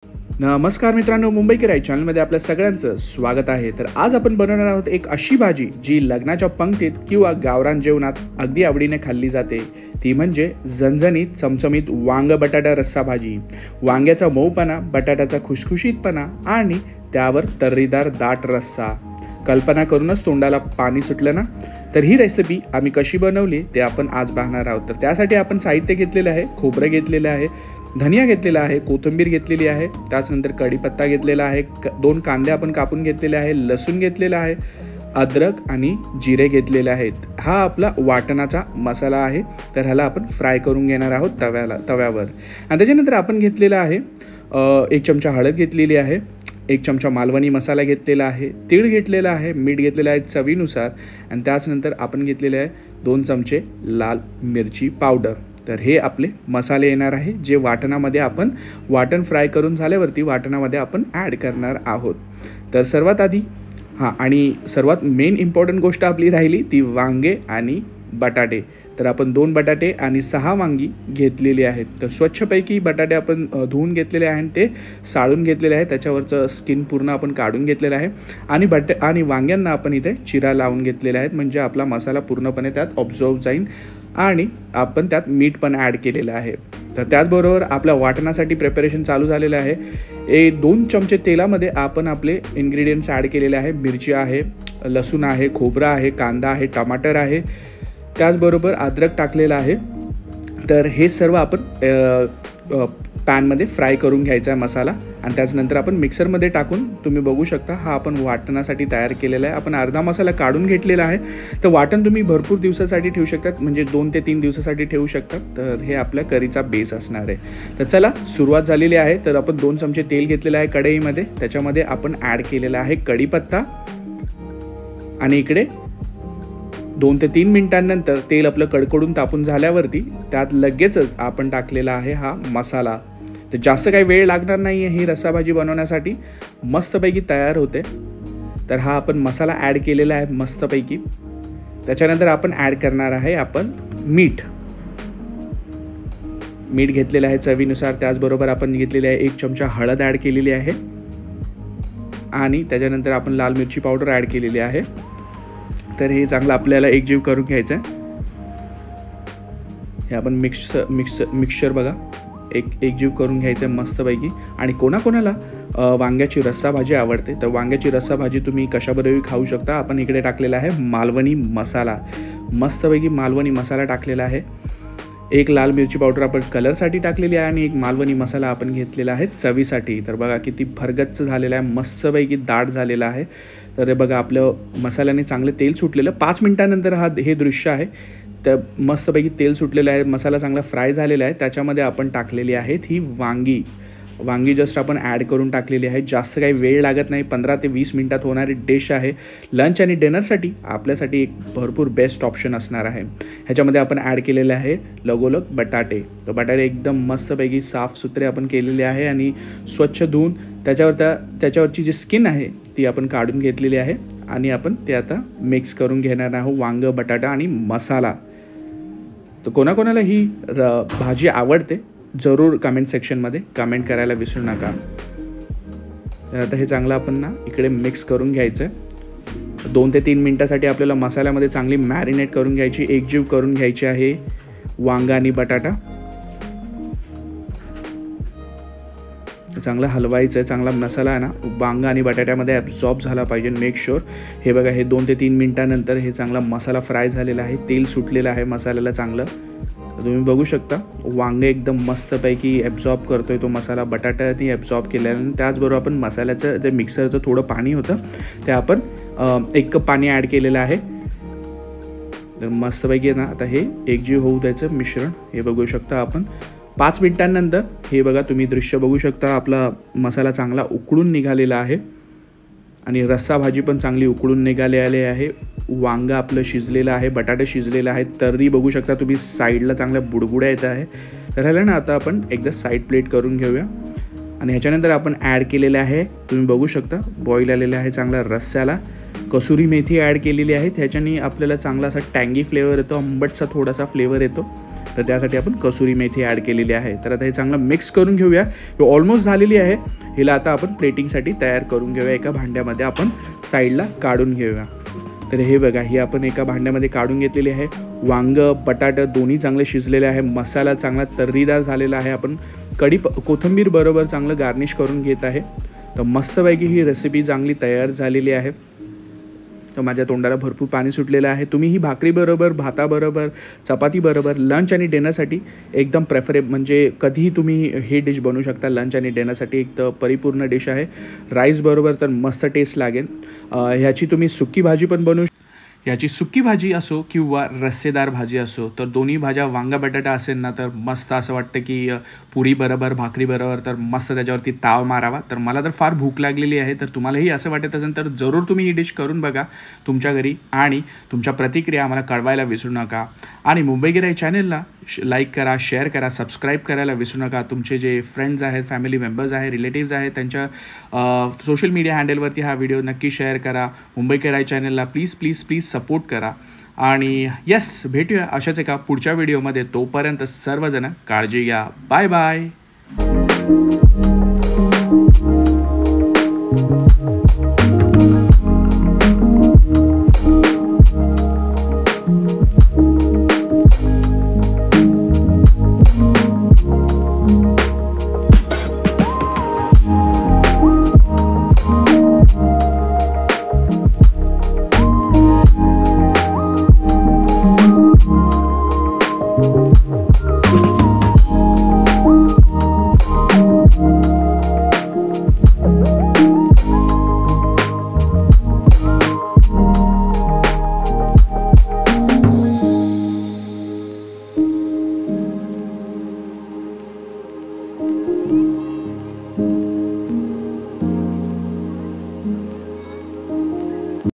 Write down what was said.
नमस्कार मित्रांनो, मुंबई किराई चॅनलमध्ये आपल्या सगळ्यांचं स्वागत आहे. तर आज आपण बनवणार आहोत एक अशी भाजी जी लग्नाच्या पंक्तीत किंवा गावरान जेवणात अगदी आवडीने खाल्ली जाते. ती म्हणजे झणझणीत चमचमीत वांग बटाटा रस्सा भाजी. वांग्याचा मऊपणा, बटाट्याचा खुशखुशीतपणा आणि त्यावर तर्रीदार दाट रस्सा. कल्पना करूनच तोंडाला पाणी सुटलं ना. तर ही रेसिपी आम्ही कशी बनवली ते आपण आज पाहणार आहोत. तर त्यासाठी आपण साहित्य घेतलेलं आहे. खोबरं घेतलेलं आहे, धनिया घेतलेला आहे, कोथिंबीर घेतलेली आहे, त्याचनंतर कढीपत्ता घेतलेला आहे, 2 कांदे आपण कापून घेतलेले आहे, लसूण घेतलेला आहे, अद्रक आणि जिरे घेतलेले आहेत. हा आपला वाटणाचा मसाला आहे. तर ह्याला आपण फ्राय करून घेणार आहोत तव्यावर. आणि त्याच्यानंतर आपण घेतलेला आहे 1 चमचा हळद घेतलेली आहे, 1 चमचा मालवणी मसाला घेतलेला आहे, तीळ घेतलेला आहे, मीठ घेतलेलं आहे चवीनुसार. आणि त्याचनंतर आपण घेतलेले आहे 2 चमचे लाल मिरची पावडर. तर हे आपले मसाले येणार आहे, जे वाटणामध्ये आपण वाटण फ्राय करून झाल्यावरती वाटणामध्ये आपण ॲड करणार आहोत. तर सर्वात आधी आणि सर्वात मेन इम्पॉर्टंट गोष्ट आपली राहिली ती वांगे आणि बटाटे. तर आपण 2 बटाटे आणि 6 वांगी घेतलेली आहेत. तर स्वच्छपैकी बटाटे आपण धुवून घेतलेले आहे आणि ते साळून घेतलेले आहे. त्याच्यावरचं स्किन पूर्ण आपण काढून घेतलेलं आहे. आणि वांग्यांना आपण इथे चिरा लावून घेतलेले आहेत, म्हणजे आपला मसाला पूर्णपणे त्यात ऑब्झर्व जाईल. आणि आपण त्यात मीठ पण ॲड केलेलं आहे. तर त्याचबरोबर आपल्या वाटणासाठी प्रिपरेशन चालू झालेलं आहे. 2 चमचे तेलामध्ये आपण आपले इन्ग्रेडियंट्स ॲड केलेले आहे. मिरची आहे, लसूण आहे, खोबरं आहे, कांदा आहे, टमाटर आहे, त्याचबरोबर अद्रक टाकलेलं आहे. तर हे सर्व आपण पॅनमध्ये फ्राय करून घ्यायचा आहे मसाला. आणि त्याचनंतर आपण मिक्सरमध्ये टाकून तुम्ही बघू शकता हा आपण वाटणासाठी तयार केलेला आहे. आपण अर्धा मसाला काढून घेतलेला आहे. तर वाटण तुम्ही भरपूर दिवसासाठी ठेवू शकतात, म्हणजे 2 ते 3 दिवसासाठी ठेवू शकतात. तर हे आपल्या करीचा बेस असणार आहे. तर चला सुरुवात झालेली आहे. तर आपण 2 चमचे तेल घेतलेलं आहे कढईमध्ये. त्याच्यामध्ये आपण ॲड केलेला आहे कढीपत्ता. आणि इकडे 2 ते 3 मिनिटांनंतर तेल आपलं कडकडून तापून झाल्यावरती त्यात लगेचच आपण टाकलेला आहे हा मसाला. तर जास्त काही वेळ लागणार नाही आहे ही रस्साभाजी बनवण्यासाठी, मस्तपैकी तयार होते. तर हा आपण मसाला ॲड केलेला आहे मस्तपैकी. त्याच्यानंतर आपण ॲड करणार आहे आपण मीठ घेतलेलं आहे चवीनुसार. त्याचबरोबर आपण घेतलेली आहे 1 चमचा हळद ॲड केलेली आहे. आणि त्याच्यानंतर आपण लाल मिरची पावडर ॲड केलेली आहे. तर हे चांगलं आपल्याला एकजीव करून घ्यायचं आहे. हे आपण मिक्सचर बघा एकजीव करून घ्यायचं आहे मस्तपैकी. आणि कोणाकोणाला वांग्याची रस्सा भाजी आवडते तर वांग्याची रस्सा भाजी तुम्ही कशाबरोबर खाऊ शकता. आपण इकडे टाकलेला आहे मालवणी मसाला, मस्तपैकी मालवणी मसाला टाकलेला आहे. 1 लाल मिरची पावडर आपण कलरसाठी टाकलेली आहे आणि 1 मालवणी मसाला आपण घेतलेला आहे चवीसाठी. तर बघा किती भरगच्च झालेला आहे, मस्तपैकी दाट झालेला आहे. तर बघा आपलं मसाल्याने चांगलं तेल सुटलेलं. 5 मिनिटानंतर हे दृश्य आहे. तर मस्तपैकी तेल सुटलेलं आहे, मसाला चांगला फ्राय झालेला आहे. त्याच्यामध्ये आपण टाकलेली आहेत ही वांगी जस्ट आपण ॲड करून टाकलेली आहे. जास्त काही वेळ लागत नाही, 15 ते 20 मिनिटात होणारी डिश आहे. लंच आणि डिनरसाठी आपल्यासाठी एक भरपूर बेस्ट ऑप्शन असणार आहे. ह्याच्यामध्ये आपण ॲड केलेले आहे लगोलग बटाटे. तर बटाटे एकदम मस्तपैकी साफसुथरे आपण केलेले आहे आणि स्वच्छ धुवून त्याच्यावरची जी स्किन आहे ती आपण काढून घेतलेली आहे. आणि आपण ते आता मिक्स करून घेणार आहोत वांग, बटाटा आणि मसाला. तर कोणाकोणाला ही भाजी आवडते जरूर कमेंट सेक्शनमध्ये कमेंट करायला विसरू नका. तर आता हे चांगलं आपण ना इकडे मिक्स करून घ्यायचं आहे. 2 ते 3 मिनटासाठी आपल्याला मसाल्यामध्ये चांगली मॅरिनेट करून घ्यायची, एकजीव करून घ्यायची आहे वांगा आणि बटाटा. चांगला हलवायचं आहे. चांगला मसाला आहे ना वांगा आणि बटाट्यामध्ये ॲब्झॉर्ब झाला पाहिजे. Make sure. हे बघा हे 2 ते 3 मिनटानंतर हे चांगला मसाला फ्राय झालेला आहे, तेल सुटलेलं आहे मसाल्याला चांगलं. तुम्ही बघू शकता वांगे एकदम मस्तपैकी ॲब्झॉर्ब करतोय तो मसाला, बटाट्याने ॲब्झॉर्ब केलेला. आणि त्याचबरोबर आपण मसाल्याचं जे मिक्सरचं थोडं पाणी होतं ते आपण 1 कप पाणी ॲड केलेलं आहे. तर मस्तपैकी ना आता हे एकजीव होऊ द्यायचं मिश्रण. हे बघू शकता आपण 5 मिनिटांनंतर हे बघा तुम्ही दृश्य बघू शकता. आपला मसाला चांगला उकळून निघालेला आहे आणि रस्सा भाजी पण चांगली उकळून निघालेली आहे. वांगा आपलं शिजलेलं आहे, बटाटे शिजलेलं आहे. तर्री बघू शकता तुम्ही साईडला चांगल्या बुडबुड्या येत आहे. तर ह्याला ना आता आपण एकदा साईड प्लेट करून घेऊया. आणि ह्याच्यानंतर आपण ॲड केलेलं आहे तुम्ही बघू शकता बॉईल आलेलं आहे चांगला रस्स्याला. कसुरी मेथी ॲड केलेली आहे. ह्याच्याने आपल्याला चांगला असा टँगी फ्लेवर येतो, आंबटसा थोडासा फ्लेवर येतो. तर त्यासाठी आपण कसुरी मेथी ॲड केलेली आहे. तर आता हे चांगलं मिक्स करून घेऊया. हे ऑलमोस्ट झालेली आहे. हिला आता आपण प्लेटिंगसाठी तयार करून घेऊया. एका भांड्यामध्ये आपण साईडला काढून घेऊया. तर हे बघा, ही आपण एका भांड्यामध्ये काढून घेतलेली आहे. वांग बटाटा दोन्ही चांगले शिजलेले आहे. मसाला चांगला तर्रीदार झालेला आहे. आपण कोथिंबीर बरोबर चांगलं गार्निश करून घेत आहे. तर मस्तपैकी ही रेसिपी चांगली तयार झालेली आहे. तर माझ्या तोंडाला भरपूर पाणी सुटलेलं आहे. तुम्ही ही भाकरीबरोबर, भाताबरोबर, चपातीबरोबर लंच आणि डिनरसाठी एकदम म्हणजे कधीही तुम्ही ही डिश बनवू शकता. लंच आणि डिनरसाठी एक तर परिपूर्ण डिश आहे. राईसबरोबर तर मस्त टेस्ट लागेल. ह्याची तुम्ही सुकी भाजी पण बनवू. याची सुकी भाजी असो किंवा रस्सेदार भाजी असो, तर दोन्ही भाज्या वांगा बटाटा असेल ना, तर मस्त असं वाटतं की पुरी बरोबर, भाकरी बरोबर तर मस्त त्याच्यावरती ताव मारावा. तर मला तर फार भूक लागलेली आहे. तर तुम्हालाही असं वाटत असेल तर जरूर तुम्ही ही डिश करून बघा तुमच्या घरी आणि तुमच्या प्रतिक्रिया आम्हाला कळवायला विसरू नका. आणि मुंबई गिराई चॅनलला लाईक करा, शेअर करा, सबस्क्राईब करायला विसरू नका. तुमचे जे फ्रेंड्स आहेत, फॅमिली मेंबर्स आहेत, रिलेटिव्स आहेत, त्यांच्या सोशल मीडिया हँडलवरती हा व्हिडिओ नक्की शेअर करा. मुंबई गिराई चॅनलला प्लीज प्लीज प्लीज सपोर्ट करा. आणि येस, भेटूया अशाच एका पुढच्या व्हिडिओमध्ये. तोपर्यंत सर्वजण काळजी घ्या. Bye bye.